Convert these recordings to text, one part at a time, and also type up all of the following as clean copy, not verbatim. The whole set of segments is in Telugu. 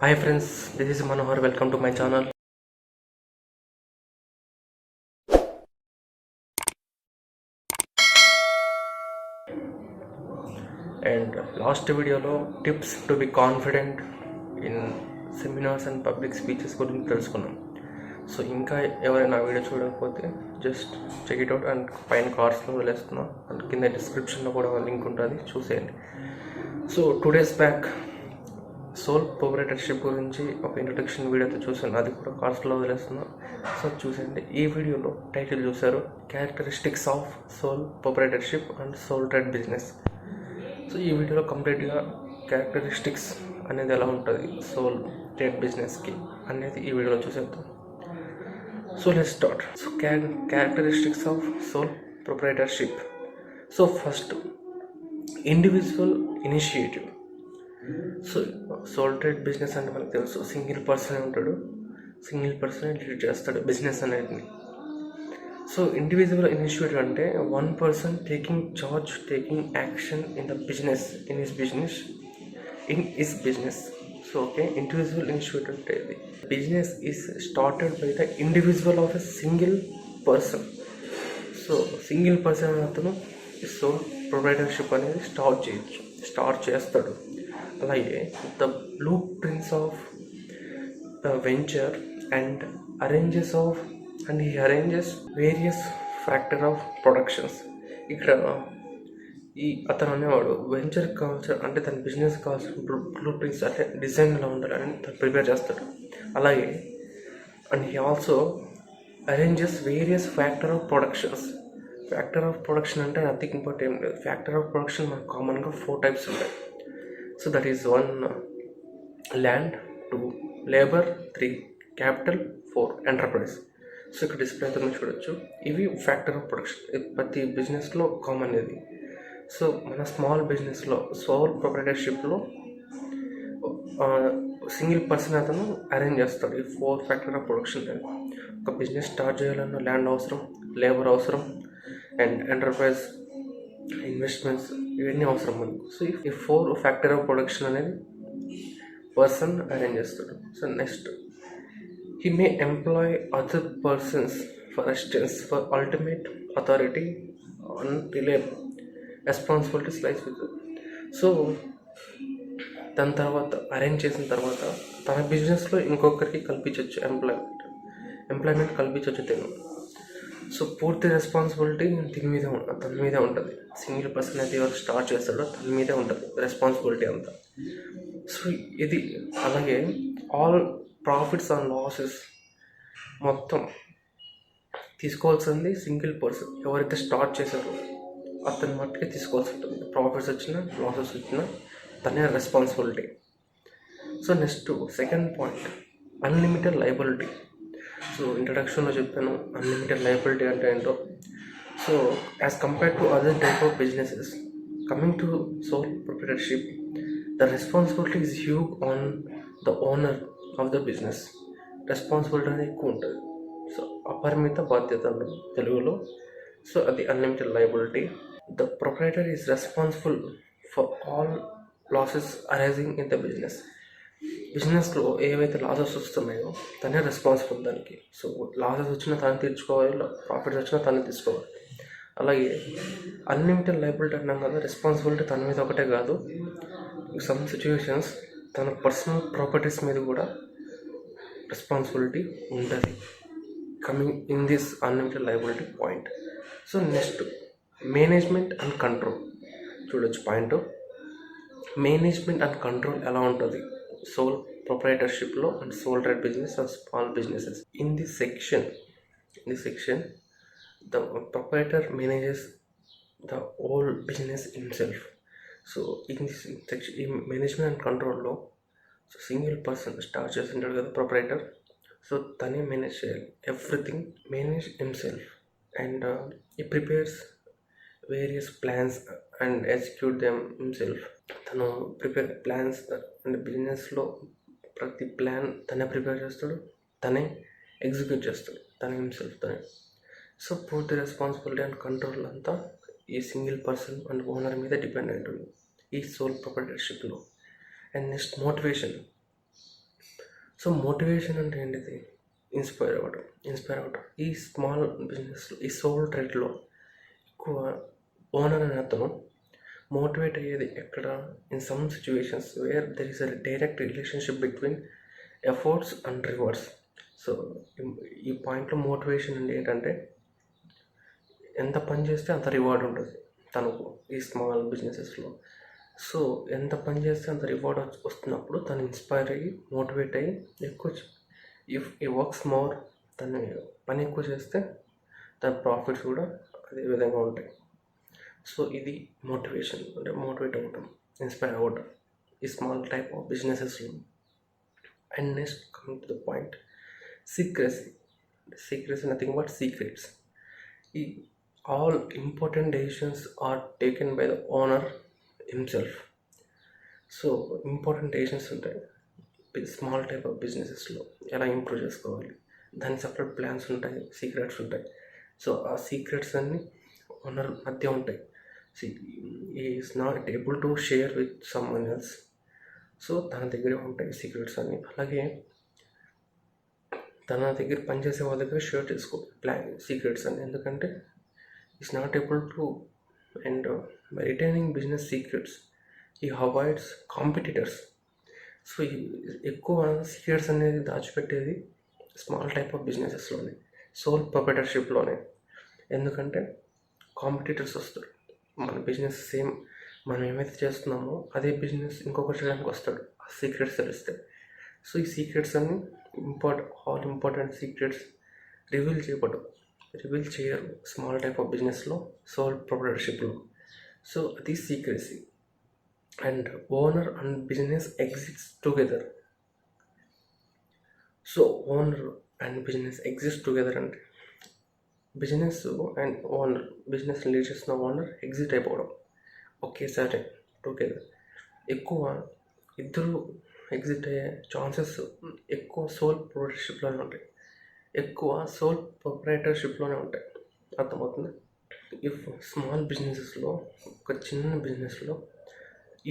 Hi friends, this is Manohar. Welcome to my channel. And last video lo tips to be confident in seminars and public speeches గురించి తెలుసుకున్నాం. సో ఇంకా ఎవరైనా వీడియో చూడకపోతే just check it out and పైన కార్డ్స్లో వదిలేస్తున్నా అండ్ కింద డిస్క్రిప్షన్లో కూడా లింక్ ఉంటుంది, చూసేయండి. So 2 days back sole proprietorship గురించి ఒక ఇంట్రొడక్షన్ వీడియోతో చూసాను, అది కూడా కార్డ్స్లో వదిలేస్తున్నా. సో చూసేయండి. ఈ వీడియోలో టైటిల్ చూసారు, characteristics of sole proprietorship and sole trade business. So ఈ వీడియోలో కంప్లీట్గా క్యారెక్టరిస్టిక్స్ అనేది ఎలా ఉంటుంది సోల్ ట్రేడ్ బిజినెస్కి అనేది ఈ వీడియోలో చూసేద్దాం. So let's start. So characteristics of sole proprietorship. So first, individual initiative. So sole trade business అంటే మనకు తెలుసు, సింగిల్ పర్సన్ ఉంటాడు, సింగిల్ పర్సన్ లీడ్ చేస్తాడు బిజినెస్ అనేది. సో ఇండివిజువల్ ఇనిషియేటివ్ అంటే one person taking charge, taking action in the business, in his business. So okay, individual initiative అంటే ఇది business is started by the individual of a single person. So single person అతను సోల్ ప్రొప్రైటర్షిప్ అనేది స్టార్ట్ చేస్తాడు. అలాగే the blue prints of the venture and he arranges various factor of productions. ఇక్కడ అతను అనేవాడు వెంచర్కి కావాల్సిన, అంటే తన బిజినెస్ కావాల్సిన బ్లూ ప్రింట్స్ అంటే డిజైన్ ఎలా ఉండాలని తను ప్రిపేర్ చేస్తాడు. అలాగే and he also arranges various factor of productions. Factor of production అంటే నథింగ్ ఇంపార్ట్ ఏం లేదు. ఫ్యాక్టర్ ఆఫ్ ప్రొడక్షన్ మనకు కామన్గా 4 types ఉంటాయి. So that is 1 land, 2 labour, 3 capital, 4 enterprise. So ఇక్కడ డిస్ప్లే అయితే మీరు చూడొచ్చు. ఇవి ఫ్యాక్టర్ ఆఫ్ ప్రొడక్షన్, ప్రతి బిజినెస్లో కామన్ ఇది. సో మన స్మాల్ బిజినెస్లో సోల్ ప్రొప్రైటర్షిప్లో సింగిల్ పర్సన్ అతను అరేంజ్ చేస్తాడు ఈ 4 ఫ్యాక్టర్ ఆఫ్ ప్రొడక్షన్. ఒక బిజినెస్ స్టార్ట్ చేయాలన్నా ల్యాండ్ అవసరం, లేబర్ అవసరం అండ్ ఎంటర్ప్రైజ్ ఇన్వెస్ట్మెంట్స్, ఇవన్నీ అవసరం మనకు. సో ఈ 4 ఫ్యాక్టర్ ఆఫ్ ప్రొడక్షన్ అనేది పర్సన్ అరేంజ్ చేస్తాడు. So next, he may employ other persons, for instance, for ultimate authority on delay responsibilities lies with them. So దాని తర్వాత అరేంజ్ చేసిన తర్వాత తన బిజినెస్లో ఇంకొకరికి కల్పించవచ్చు ఎంప్లాయ్మెంట్ కల్పించవచ్చు తను. సో పూర్తి రెస్పాన్సిబిలిటీ తన మీదే ఉంటుంది. సింగిల్ పర్సన్ అయితే ఎవరు స్టార్ట్ చేస్తాడో తన మీదే ఉంటుంది రెస్పాన్సిబిలిటీ అంతా. సో ఇది అలాగే ఆల్ ప్రాఫిట్స్ అండ్ లాసెస్ మొత్తం తీసుకోవాల్సింది సింగిల్ పర్సన్. ఎవరైతే స్టార్ట్ చేశారో అతని మట్టుకే తీసుకోవాల్సి ఉంటుంది. ప్రాఫిట్స్ వచ్చినా లాసెస్ వచ్చినా తనే responsibility. So next second point, unlimited liability. So ఇంట్రడక్షన్లో చెప్పాను అన్లిమిటెడ్ లయబిలిటీ అంటే ఏంటో. So as compared to other type of businesses, coming to sole proprietorship, the responsibility is huge on the owner of the business. Responsibility అనేది ఎక్కువ ఉంటుంది. సో అపరిమిత బాధ్యత తెలుగులో. సో అది unlimited liability. The proprietor is responsible for all losses arising in the బిజినెస్లో ఏవైతే లాసెస్ వస్తున్నాయో తనే రెస్పాన్సిబుల్ దానికి. సో లాసెస్ వచ్చినా తను తీర్చుకోవాలి, ప్రాఫిట్స్ వచ్చినా తనే తీసుకోవాలి. అలాగే అన్లిమిటెడ్ లయబిలిటీ అన్నాం కదా, రెస్పాన్సిబిలిటీ తన మీద ఒకటే కాదు, సమ్ సిచ్యువేషన్స్ తన పర్సనల్ ప్రాపర్టీస్ మీద కూడా రెస్పాన్సిబిలిటీ ఉంటుంది coming in this unlimited liability point. So next, management and control. చూడొచ్చు పాయింట్, మేనేజ్మెంట్ అండ్ కంట్రోల్ ఎలా ఉంటుంది సోల్ ప్రొప్రైటర్షిప్లో and sole trade business and small businesses. In this section the proprietor manages the whole business himself. So in this section, ఈ మేనేజ్మెంట్ అండ్ కంట్రోల్లో సో సింగిల్ పర్సన్ స్టార్ట్ చేస్తుంటాడు కదా ప్రొప్రైటర్, సో తనే మేనేజ్ చేయాలి, ఎవ్రీథింగ్ మేనేజ్ హిమ్సెల్ఫ్. అండ్ ఈ prepares various plans and execute them himself. తను ప్రిపేర్ ప్లాన్స్ అండ్ బిజినెస్లో ప్రతి ప్లాన్ తనే ప్రిపేర్ చేస్తాడు, తనే ఎగ్జిక్యూట్ చేస్తాడు, తనే హిమ్సెల్ఫ్ తనే. సో పూర్తి రెస్పాన్సిబిలిటీ అండ్ కంట్రోల్ అంతా ఈ సింగిల్ పర్సన్ అండ్ ఓనర్ మీద డిపెండ్ ఉంటుంది ఈ సోల్ ప్రొప్రైటర్షిప్లో. And next, motivation. So motivation అంటే ఏంటిది? ఇన్స్పైర్ అవ్వడం. ఈ స్మాల్ బిజినెస్లో, ఈ సోల్ ట్రేడ్లో ఎక్కువ ఓనర్ అనే అతను మోటివేట్ అయ్యేది ఎక్కడ? In some situations where there is a direct relationship between efforts and rewards. So ఈ పాయింట్లో మోటివేషన్ అంటే ఏంటంటే, ఎంత పని చేస్తే అంత రివార్డ్ ఉంటుంది తనకు ఈ స్మాల్ బిజినెసెస్లో. సో ఎంత పని చేస్తే అంత రివార్డ్ వస్తున్నప్పుడు తను ఇన్స్పైర్ అయ్యి, మోటివేట్ అయ్యి ఎక్కువ ఇఫ్ ఈ వర్క్స్ మోర్, తను పని ఎక్కువ చేస్తే తన ప్రాఫిట్స్ కూడా అదే విధంగా ఉంటాయి. సో ఇది మోటివేషన్ అంటే మోటివేట్ అవ్వటం, ఇన్స్పైర్ అవ్వటం ఈ స్మాల్ టైప్ ఆఫ్ బిజినెసెస్లో. And next coming to the point, secrecy nothing but secrets. ఈ all important decisions are taken by the owner himself. So important decisions ఉంటాయి స్మాల్ టైప్ ఆఫ్ బిజినెసెస్లో, ఎలా ఇంప్రూవ్ చేసుకోవాలి, దానికి సపరేట్ ప్లాన్స్ ఉంటాయి, సీక్రెట్స్ ఉంటాయి. సో ఆ సీక్రెట్స్ అన్నీ ఓనర్ మధ్య ఉంటాయి. Is not able to share with someone else. So తన దగ్గరే ఉంటాయి సీక్రెట్స్ అన్నీ. అలాగే తన దగ్గర పనిచేసే వాళ్ళ దగ్గర షేర్ చేసుకో సీక్రెట్స్ అని. ఎందుకంటే is not able to and by retaining business secrets ఈ అవాయిడ్స్ కాంపిటీటర్స్. సో ఎక్కువ సీక్రెట్స్ అనేది దాచిపెట్టేది స్మాల్ టైప్ ఆఫ్ బిజినెసెస్లోనే, సోల్ ప్రొప్రైటర్షిప్లోనే. ఎందుకంటే కాంపిటీటర్స్ వస్తారు, మన బిజినెస్ సేమ్ మనం ఏమైతే చేస్తున్నామో అదే బిజినెస్ ఇంకొకటి చేయడానికి వస్తాడు, ఆ సీక్రెట్స్ తెలిస్తే. సో ఈ సీక్రెట్స్ అన్ని ఆల్ ఇంపార్టెంట్ సీక్రెట్స్ రివీల్ చేయరు స్మాల్ టైప్ ఆఫ్ బిజినెస్లో, సోల్ ప్రొప్రైటర్షిప్లో. సో అది secrecy. And owner and business exist together. So owner and business exist together అంటే business and owner, business lead చేసిన ఓనర్ ఎగ్జిట్ అయిపోవడం ఒకేసారి టుగెదర్. ఎక్కువ ఇద్దరు ఎగ్జిట్ అయ్యే ఛాన్సెస్ ఎక్కువ సోల్ ప్రొప్రైటర్షిప్లోనే ఉంటాయి. అర్థమవుతుంది? ఇఫ్ స్మాల్ బిజినెసెస్లో, ఒక చిన్న బిజినెస్లో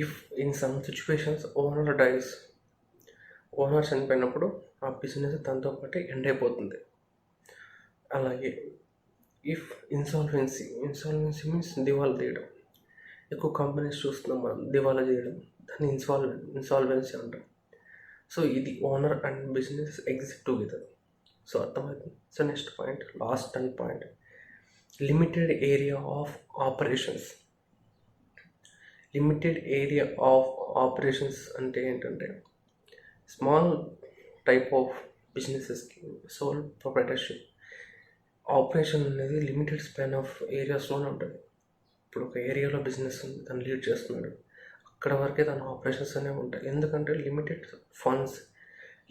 if in some situations owner dies, owner చనిపోయినప్పుడు ఆ బిజినెస్ తనతో పాటు ఎండ్ అయిపోతుంది. అలాగే ఇఫ్ ఇన్సాల్వెన్సీ మీన్స్ దివాలా తీయడం. ఎక్కువ కంపెనీస్ చూస్తున్నాం మనం, దివాలా చేయడం, దాన్ని ఇన్సాల్వెన్సీ అంటాం. సో ఇది owner and business exit together. So అర్థమవుతుంది. So next point, last 10 point, limited area of operations. అంటే ఏంటంటే, స్మాల్ టైప్ ఆఫ్ బిజినెసెస్కి సోల్ ప్రొప్రైటర్షిప్ ఆపరేషన్ అనేది లిమిటెడ్ స్పాన్ ఆఫ్ ఏరియాస్లోనే ఉంటుంది. ఇప్పుడు ఒక ఏరియాలో బిజినెస్ తను లీడ్ చేస్తున్నాడు, అక్కడ వరకే తన ఆపరేషన్స్ అనేవి ఉంటాయి. ఎందుకంటే limited funds,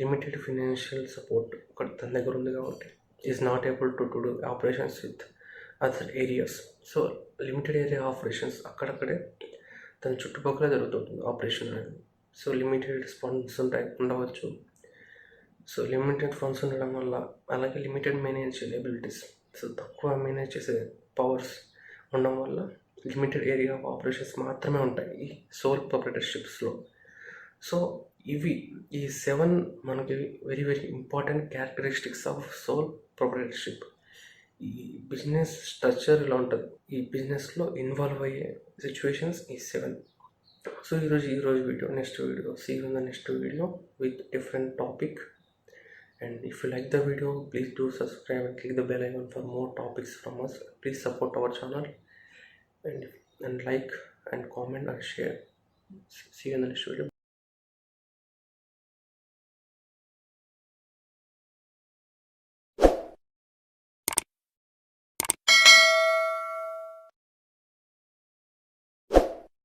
limited financial support ఒకటి తన దగ్గర ఉంది కాబట్టి is not able to do operations with other areas. So limited area operations అక్కడక్కడే తన చుట్టుపక్కల జరుగుతుంటుంది ఆపరేషన్ అనేది. సో లిమిటెడ్ ఫండ్స్ ఉండవచ్చు. సో లిమిటెడ్ ఫండ్స్ ఉండడం వల్ల, అలాగే లిమిటెడ్ మేనేజియల్ ఎబిలిటీస్, సో తక్కువ మేనేజ్ చేసే పవర్స్ ఉండడం వల్ల లిమిటెడ్ ఏరియా ఆఫ్ ఆపరేషన్స్ మాత్రమే ఉంటాయి ఈ సోల్ ప్రొప్రైటర్షిప్స్లో. సో ఇవి ఈ 7 మనకి very very important characteristics of sole proprietorship. ఈ బిజినెస్ స్ట్రక్చర్ ఇలా ఉంటుంది, ఈ బిజినెస్లో ఇన్వాల్వ్ అయ్యే సిచ్యువేషన్స్ ఈ 7. సో ఈరోజు video, next video, see you in the next video with different topic. And if you like the video, please do subscribe and click the bell icon for more topics from us. Please support our channel and like and comment and share. See you in the next video.